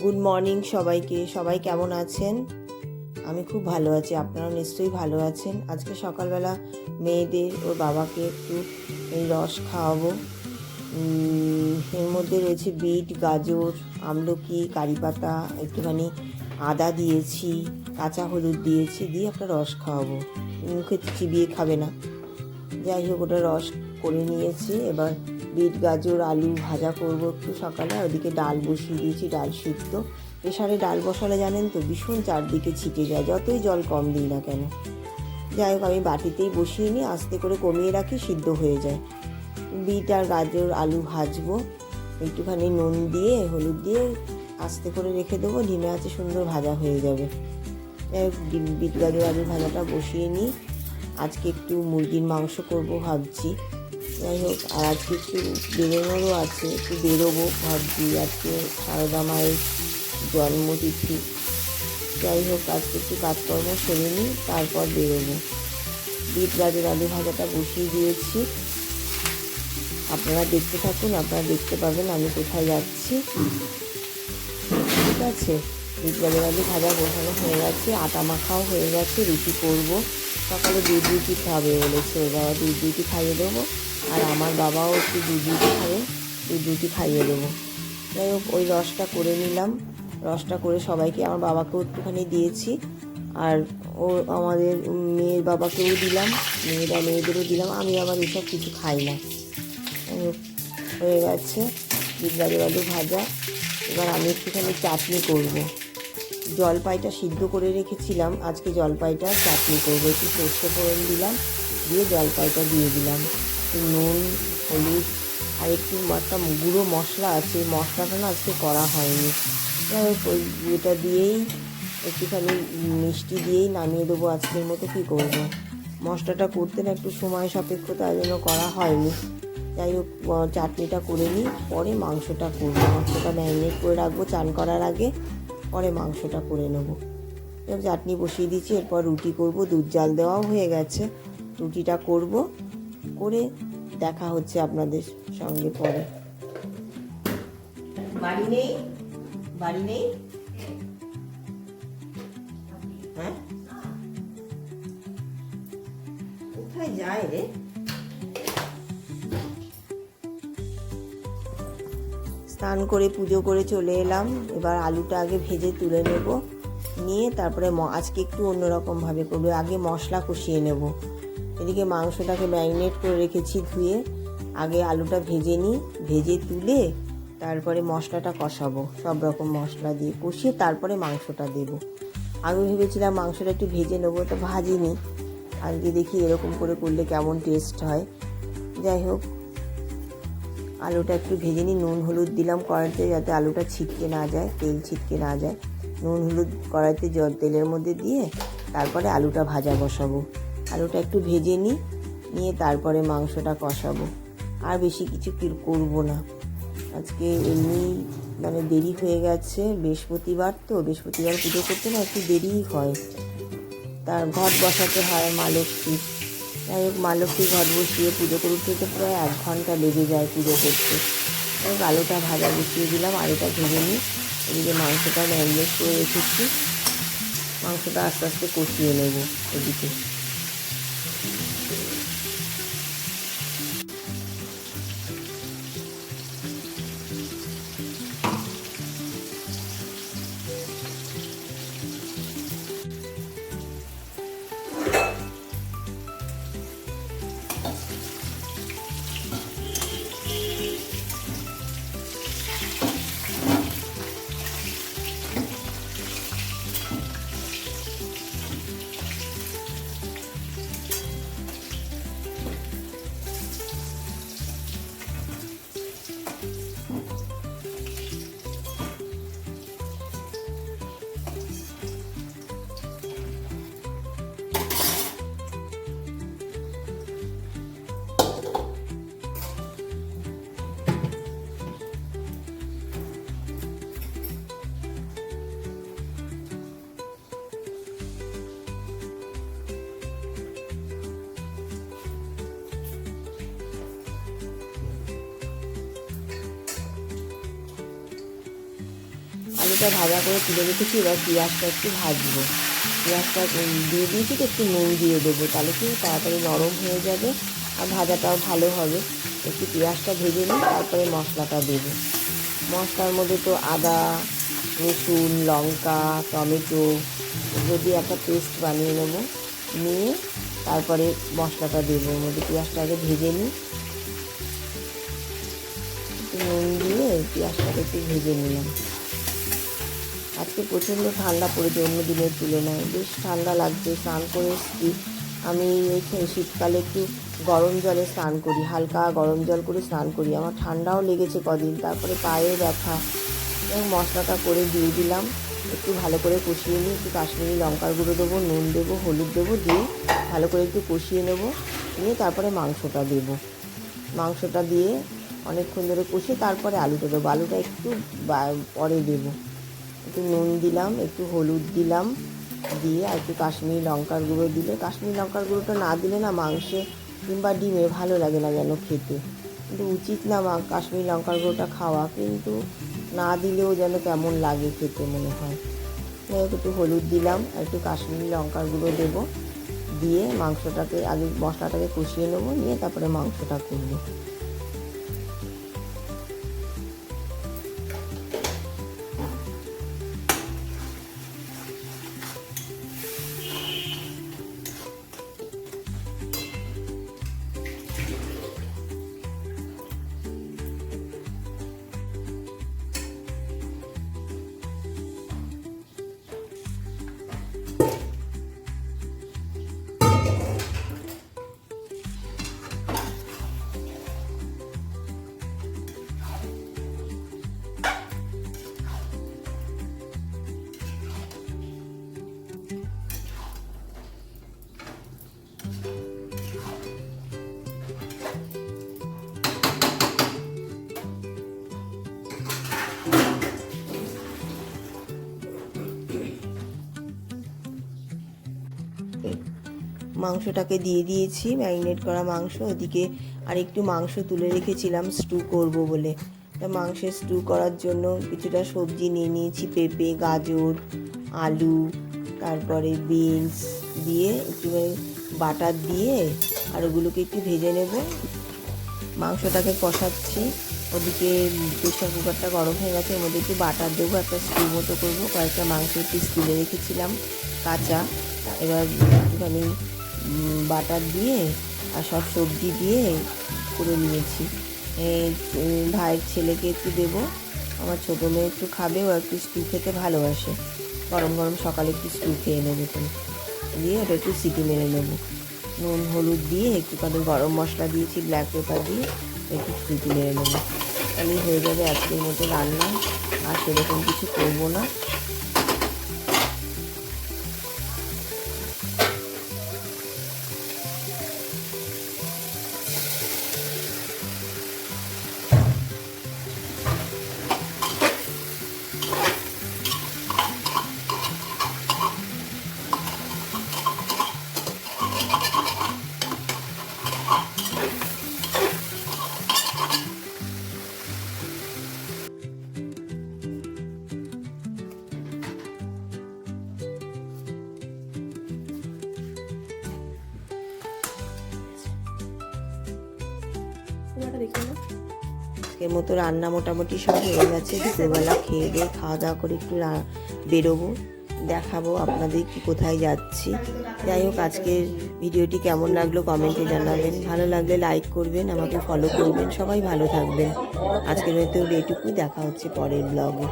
Good morning সবাইকে। সবাই কেমন আছেন? আমি খুব ভালো আছি, আপনারা নিশ্চয়ই ভালো আছেন। আজকে সকালবেলা মেয়েদের ওর বাবাকে একটু এই রস খাওয়াবো। এর মধ্যে রয়েছে বিট, গাজর, আমলকি, কারি পাতা, একটুখানি আদা দিয়েছি, কাঁচা হলুদ দিয়েছি, দিয়ে একটা রস খাওয়াবো। মুখে চিবিয়ে খাবে না। যাই হোক, ওটা রস করে নিয়েছি। এবার বিট, গাজর, আলু ভাজা করব একটু সকালে। ওদিকে ডাল বসিয়ে দিয়েছি, ডাল সিদ্ধ। প্রেসারে ডাল বসালে জানেন তো ভীষণ চারদিকে ছিটে যায়, যতই জল কম দিই না কেন। যাই হোক, আমি বাটিতেই বসিয়ে নিই, আস্তে করে কমিয়ে রাখি, সিদ্ধ হয়ে যায়। বিট আর গাজর আলু ভাজবো, একটুখানি নুন দিয়ে হলুদ দিয়ে আস্তে করে রেখে দেবো, ধিমে আছে সুন্দর ভাজা হয়ে যাবে। বিট গাজর আলু ভাজাটা বসিয়ে নিই। আজকে একটু মুরগির মাংস করব ভাবছি। যাই হোক, আর আজকে একটু বেরোনোরও আছে, একটু বেরোবো ভাবছি। আজকে সারদা মায়ের জন্মতিথি। যাই হোক, আজকে একটু কাজকর্ম সেরে নিই, তারপর বেরোবো। বিট গাজর আলু ভাজাটা বসিয়ে দিয়েছি, আপনারা দেখতে থাকুন, আপনারা দেখতে পাবেন আমি কোথায় যাচ্ছি। ঠিক আছে, বিট গাজর আলু ভাজা বসানো হয়ে গেছে, আটা মাখাও হয়ে গেছে, রুটি করব। সকালে দুধ রুটি খাবে বলেছে ওর বাবা, দুধ রুটি খাইয়ে দেবো। আর আমার বাবাও একটু দুধ রুটি খাবে, দুধ রুটি খাইয়ে দেবো। যাই হোক, ওই রসটা করে নিলাম। রসটা করে সবাইকে, আমার বাবাকেও একটুখানি দিয়েছি, আর ও আমাদের মেয়ের বাবাকেও দিলাম, মেয়েদেরও দিলাম। আমি আবার এসব কিছু খাই না। যাই হোক, হয়ে গেছে বিট গাজর আলু ভাজা। এবার আমি একটুখানি চাটনি করব। জলপাইটা সিদ্ধ করে রেখেছিলাম, আজকে জলপাইটা চাটনি করব। একটু সর্ষে ফোড়ন দিলাম, দিয়ে জলপাইটা দিয়ে দিলাম। নুন, হলুদ আর একটু একটা গুঁড়ো মশলা আছে, মশলাটা না আজকে করা হয়নি। যাই হোক, ওইটা দিয়েই একটুখানি মিষ্টি দিয়েই নামিয়ে দেবো আজকের মতো। কী করবো, মশলাটা করতে না একটু সময় সাপেক্ষ, তাই জন্য করা হয়নি। যাই হোক, চাটনিটা করে নিই, পরে মাংসটা করবো। মাংসটা ম্যারিনেট করে রাখবো চান করার আগে, পরে মাংসটা করে নেবো। চাটনি বসিয়ে দিচ্ছি, এরপর রুটি করব। দুধ জাল দেওয়াও হয়ে গেছে, রুটিটা করব, করে দেখা হচ্ছে আপনাদের সঙ্গে পরে। বাড়ি নেই, বাড়ি নেই, হ্যাঁ কোথায় যায় রে? স্নান করে পুজো করে চলে এলাম। এবার আলুটা আগে ভেজে তুলে নেব, নিয়ে তারপরে আজকে একটু অন্যরকমভাবে করবো। আগে মশলা কষিয়ে নেব। এদিকে মাংসটাকে ম্যারিনেট করে রেখেছি ধুয়ে। আগে আলুটা ভেজে নিই, ভেজে তুলে তারপরে মশলাটা কষাবো, সব রকম মশলা দিয়ে কষিয়ে তারপরে মাংসটা দেব। আমি ভেবেছিলাম মাংসটা একটু ভেজে নেবো, তো ভাজিনি। আজকে দেখি এরকম করে করলে কেমন টেস্ট হয়। যাই হোক, আলুটা একটু ভেজে নিই, নুন হলুদ দিলাম কড়াইতে, যাতে আলুটা ছিটকে না যায়, তেল ছিটকে না যায়। নুন হলুদ কড়াইতে তেলের মধ্যে দিয়ে তারপরে আলুটা ভাজা বসাবো। আলুটা একটু ভেজে নিয়ে তারপরে মাংসটা কষাবো। আর বেশি কিছু করবো না আজকে, এমনি মানে দেরি হয়ে গেছে। বৃহস্পতিবার তো, বৃহস্পতিবার পুজো করতে না একটু দেরিই হয়, তার ঘট বসাতে হয় মা লক্ষ্মীর। যাই হোক, মা লক্ষ্মীর ঘট বসিয়ে পুজো করতে তো প্রায় 1 ঘন্টা লেগে যায় পুজো করতে। আলুটা ভাজা বসিয়ে দিলাম, আলুটা ভেজে নিই। এদিকে মাংসটা ম্যারিনেট করে রেখেছি, মাংসটা আস্তে আস্তে কষিয়ে নেব এদিকে। আলুটা ভাজা করে তুলে রেখেছি। এবার পেঁয়াজটা একটু ভাজবো। পেঁয়াজটা দিয়ে দিয়েছি তো একটু নুন দিয়ে দেবো, তাহলে কি তাড়াতাড়ি নরম হয়ে যাবে আর ভাজাটাও ভালো হবে। একটু পেঁয়াজটা ভেজে নিই, তারপরে মশলাটা দেবো। মশলার মধ্যে তো আদা, রসুন, লঙ্কা, টমেটো এগুলো দিয়ে একটা পেস্ট বানিয়ে নেব। নিয়ে তারপরে মশলাটা দেবো। ওর মধ্যে পেঁয়াজটা আগে ভেজে নিই, একটু নুন দিয়ে পেঁয়াজটাকে একটু ভেজে নিলাম। আজকে প্রচণ্ড ঠান্ডা পড়েছে অন্য দিনের তুলনায়, বেশ ঠান্ডা লাগছে। স্নান করে এসেছি আমি। এই শীতকালে একটু গরম জলে স্নান করি, হালকা গরম জল করে স্নান করি। আমার ঠান্ডাও লেগেছে কদিন, তারপরে পায়ে ব্যথা। এবং মশলাটা করে দিয়ে দিলাম, একটু ভালো করে কষিয়ে নিই। একটু কাশ্মীরি লঙ্কার গুঁড়ো দেবো, নুন দেবো, হলুদ দেবো, দিয়ে ভালো করে একটু কষিয়ে নেব। নিয়ে তারপরে মাংসটা দেবো। মাংসটা দিয়ে অনেকক্ষণ ধরে কষিয়ে তারপরে আলুটা দেবো। আলুটা একটু পরে দেবো। একটু নুন দিলাম, একটু হলুদ দিলাম, দিয়ে আর একটু কাশ্মীরি লঙ্কার গুঁড়ো দিলে, কাশ্মীরি লঙ্কার গুঁড়োটা না দিলে না মাংসে কিংবা ডিমে ভালো লাগে না যেন খেতে। কিন্তু উচিত না কাশ্মীরি লঙ্কার গুঁড়োটা খাওয়া, কিন্তু না দিলেও যেন কেমন লাগে খেতে মনে হয়। একটু হলুদ দিলাম আর একটু কাশ্মীরি লঙ্কার গুঁড়ো দেবো, দিয়ে মাংসটাকে আগে মশলাটাকে কষিয়ে নেবো। নিয়ে তারপরে মাংসটা করবো। মাংসটাকে দিয়ে দিয়েছি, ম্যারিনেট করা মাংস। ওদিকে আর একটু মাংস তুলে রেখেছিলাম স্টু করব বলে। তা মাংসের স্টু করার জন্য কিছুটা সবজি নিয়ে নিয়েছি, পেঁপে, গাজর, আলু, তারপরে বিনস দিয়ে একটুখানি বাটার দিয়ে আর ওগুলোকে একটু ভেজে নেব। মাংসটাকে কষাচ্ছি। ওদিকে প্রেশার কুকারটা গরম হয়ে গেছে, ওর মধ্যে একটু বাটার দেবো, একটা স্টু মতো করবো। কয়েকটা মাংসের পিস তুলে রেখেছিলাম কাঁচা। এবার একটুখানি বাটার দিয়ে আর সব সবজি দিয়ে করে নিয়েছি। ভাইয়ের ছেলেকে একটু দেবো, আমার ছোটো মেয়ে একটু খাবে, ও একটু স্টু খেতে ভালোবাসে। গরম গরম সকালে একটু স্টু খেয়ে নেবে তুমি, দিয়ে ওটা একটু সিটি মেরে নেবো। নুন হলুদ দিয়ে একটুখানি গরম মশলা দিয়েছি, ব্ল্যাক পেপার দিয়ে একটু সিটি মেরে নেবো। তাহলেই হয়ে যাবে আজকের মতো রান্না। আর সেরকম কিছু করবো না। আজকের মতো রান্না মোটামুটি সব হয়ে গেছে। দুপুরবেলা খেয়ে দিয়ে খাওয়া দাওয়া করে একটু বেরোবো, দেখাবো আপনাদের কি কোথায় যাচ্ছি। যাই হোক, আজকের ভিডিওটি কেমন লাগলো কমেন্টে জানাবেন। ভালো লাগলে লাইক করবেন, আমাকে ফলো করবেন। সবাই ভালো থাকবেন। আজকের মতো এটুকুই, দেখা হচ্ছে পরের ব্লগে।